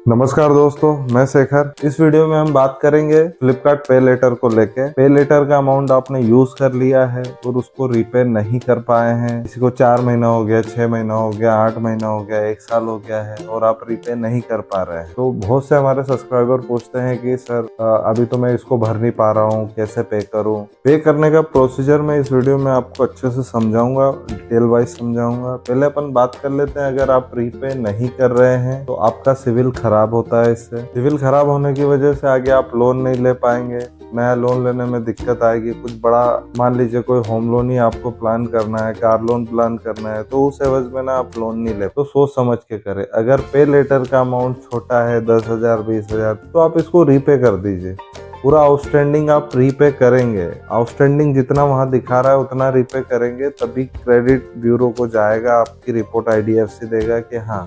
नमस्कार दोस्तों, मैं शेखर। इस वीडियो में हम बात करेंगे फ्लिपकार्ट पे लेटर को लेके। पे लेटर का अमाउंट आपने यूज कर लिया है और उसको रीपे नहीं कर पाए हैं। किसी को 4 महीना हो गया, 6 महीना हो गया, 8 महीना हो गया, 1 साल हो गया है और आप रीपे नहीं कर पा रहे हैं। तो बहुत से हमारे सब्सक्राइबर पूछते हैं कि सर अभी तो मैं इसको भर नहीं पा रहा हूँ, कैसे पे करूँ। पे करने का प्रोसीजर मैं इस वीडियो में आपको अच्छे से समझाऊंगा, डिटेल वाइज समझाऊंगा। पहले अपन बात कर लेते हैं, अगर आप रीपे नहीं कर रहे हैं तो आपका सिविल खराब होता है। इससे सिविल खराब होने की वजह से आगे आप लोन नहीं ले पाएंगे, नया लोन लेने में दिक्कत आएगी। कुछ बड़ा मान लीजिए कोई होम लोन ही आपको प्लान करना है, कार लोन प्लान करना है, तो उस एवज में ना आप लोन नहीं ले। तो सोच समझ के करें। अगर पे लेटर का अमाउंट छोटा है 10,000 20,000 तो आप इसको रीपे कर दीजिए। पूरा आउटस्टैंडिंग आप रीपे करेंगे, आउटस्टैंडिंग जितना वहां दिखा रहा है उतना रीपे करेंगे, तभी क्रेडिट ब्यूरो को जाएगा, आपकी रिपोर्ट IDFC देगा कि हाँ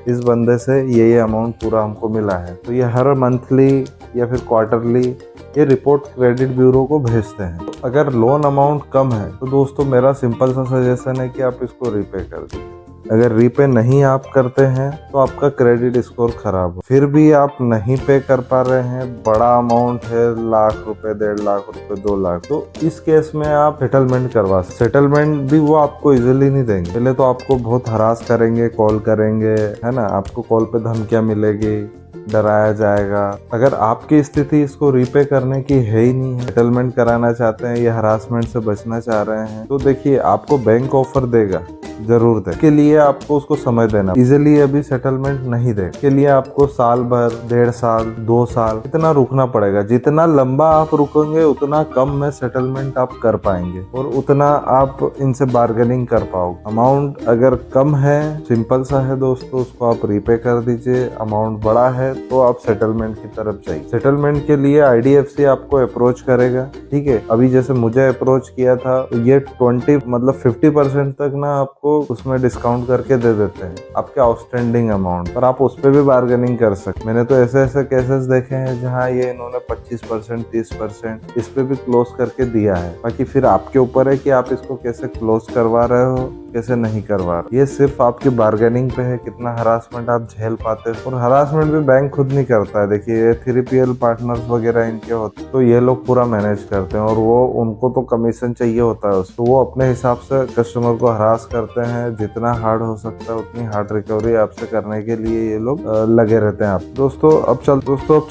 इस बंदे से ये अमाउंट पूरा हमको मिला है। तो ये हर मंथली या फिर क्वार्टरली ये रिपोर्ट क्रेडिट ब्यूरो को भेजते हैं। तो अगर लोन अमाउंट कम है तो दोस्तों मेरा सिंपल सा सजेशन है कि आप इसको रीपे कर दीजिए। अगर रीपे नहीं आप करते हैं तो आपका क्रेडिट स्कोर खराब हो, फिर भी आप नहीं पे कर पा रहे हैं, बड़ा अमाउंट है, लाख रुपए, 1.5 लाख रुपए, 2 लाख, तो इस केस में आप सेटलमेंट करवा सकते। सेटलमेंट भी वो आपको इजीली नहीं देंगे। पहले तो आपको बहुत हरास करेंगे, कॉल करेंगे, है ना, आपको कॉल पे धमकियां मिलेगी, डराया जाएगा। अगर आपकी स्थिति इसको रीपे करने की है ही नहीं है, सेटलमेंट कराना चाहते हैं, ये हरासमेंट से बचना चाह रहे हैं, तो देखिए आपको बैंक ऑफर देगा, जरूर दे। के लिए आपको उसको समय देना, इजीली अभी सेटलमेंट नहीं दे। के लिए आपको साल भर, 1.5 साल, 2 साल इतना रुकना पड़ेगा। जितना लंबा आप रुकेंगे उतना कम में सेटलमेंट आप कर पाएंगे और उतना आप इनसे बार्गेनिंग कर पाओगे। अमाउंट अगर कम है, सिंपल सा है दोस्तों, उसको आप रीपे कर दीजिए। अमाउंट बड़ा है तो आप सेटलमेंट की तरफ जाइए। सेटलमेंट के लिए IDFC आपको अप्रोच करेगा, ठीक है। अभी जैसे मुझे अप्रोच किया था, ये 50% तक ना आपको उसमें डिस्काउंट करके दे देते हैं आपके आउटस्टैंडिंग अमाउंट पर। आप उस पर भी बार्गेनिंग कर सकते। मैंने तो ऐसे ऐसे केसेस देखे हैं जहां ये इन्होंने 25% 30% इस पे भी क्लोज करके दिया है। बाकी फिर आपके ऊपर है कि आप इसको कैसे क्लोज करवा रहे हो, कैसे नहीं करवा रहे। ये सिर्फ आपकी बार्गेनिंग पे है, कितना हरासमेंट आप झेल पाते हो। और हरासमेंट भी बैंक खुद नहीं करता है। देखिए 3PL पार्टनर्स वगैरह इनके होते तो ये लोग पूरा मैनेज करते हैं और वो उनको तो कमीशन चाहिए होता है उसको। वो अपने हिसाब से कस्टमर को हरास करते हैं, जितना हार्ड हो सकता है उतनी हार्ड रिकवरी आपसे करने के लिए ये लोग लगे रहते हैं। आप दोस्तों अब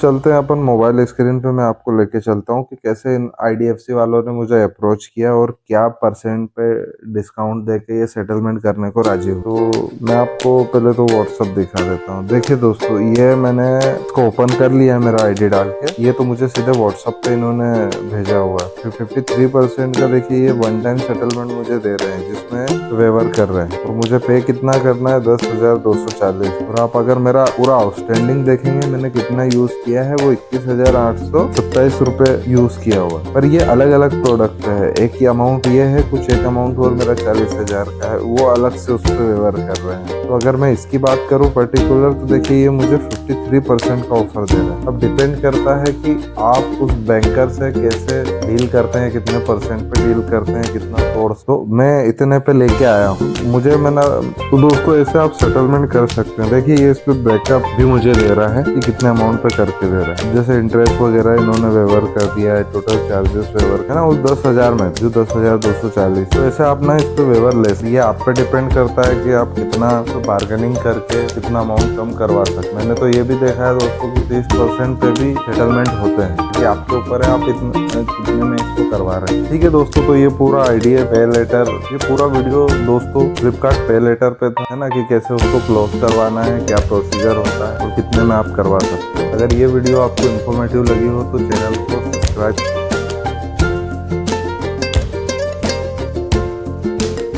चलते हैं अपन मोबाइल स्क्रीन पे। मैं आपको लेके चलता हूँ कि कैसे इन IDFC वालों ने मुझे अप्रोच किया और क्या परसेंट पे डिस्काउंट देके ये सेटलमेंट करने को राजी हो। तो मैं आपको पहले तो व्हाट्सएप दिखा देता हूँ। देखिए दोस्तों, ये मैंने इसको ओपन कर लिया है मेरा ID डाल के। ये तो मुझे सीधे व्हाट्सएप पे इन्होंने भेजा हुआ है। 53% का देखिए ये वन टाइम सेटलमेंट मुझे दे रहे हैं, जिसमें वेवर कर रहे हैं। और मुझे पे कितना करना है, 10,240। और आप अगर मेरा पूरा आउटस्टैंडिंग देखेंगे, मैंने कितना यूज किया है, वो 21,827 रुपए यूज किया हुआ। पर ये अलग अलग प्रोडक्ट है। एक ही अमाउंट ये है, कुछ एक अमाउंट और मेरा 40,000 का है, वो अलग से उस पर वेवर कर रहे हैं। तो अगर मैं इसकी बात करूं पर्टिकुलर, तो देखिए ये मुझे 53% का ऑफर दे रहा है। अब डिपेंड करता है कि आप उस बैंकर से कैसे डील करते हैं, कितने परसेंट पे डील करते हैं, कितना सोर्स। तो मैं इतने पे लेके आया हूँ। मुझे मैंने तो दोस्तों ऐसे आप सेटलमेंट कर सकते हैं। देखिए ये इस पे ब्रेकअप भी मुझे दे रहा है कि कितने अमाउंट पे करके दे रहा है। जैसे इंटरेस्ट वगैरह इन्होंने वेवर कर दिया है, टोटल चार्जेस वेवर है ना, उस 10,000 में जो 10,240। तो ऐसे आप ना इस पे वेवर ले सकते। ये आप पे डिपेंड करता है कि आप कितना बार्गेनिंग करके कितना अमाउंट कम करवा सकते। मैंने तो ये भी देखा है दोस्तों कि 30% पे भी सेटलमेंट होते हैं। ये आपके ऊपर है, आप कितने में इसको करवा रहे हैं। ठीक है दोस्तों, तो ये पूरा आइडिया पे लेटर, ये पूरा वीडियो दोस्तों फ्लिपकार्ट पे लेटर पे था, है ना, कि कैसे उसको क्लोज करवाना है, क्या प्रोसीजर होता है और कितने में आप करवा सकते हैं। अगर ये वीडियो आपको इन्फॉर्मेटिव लगी हो तो चैनल को सब्सक्राइब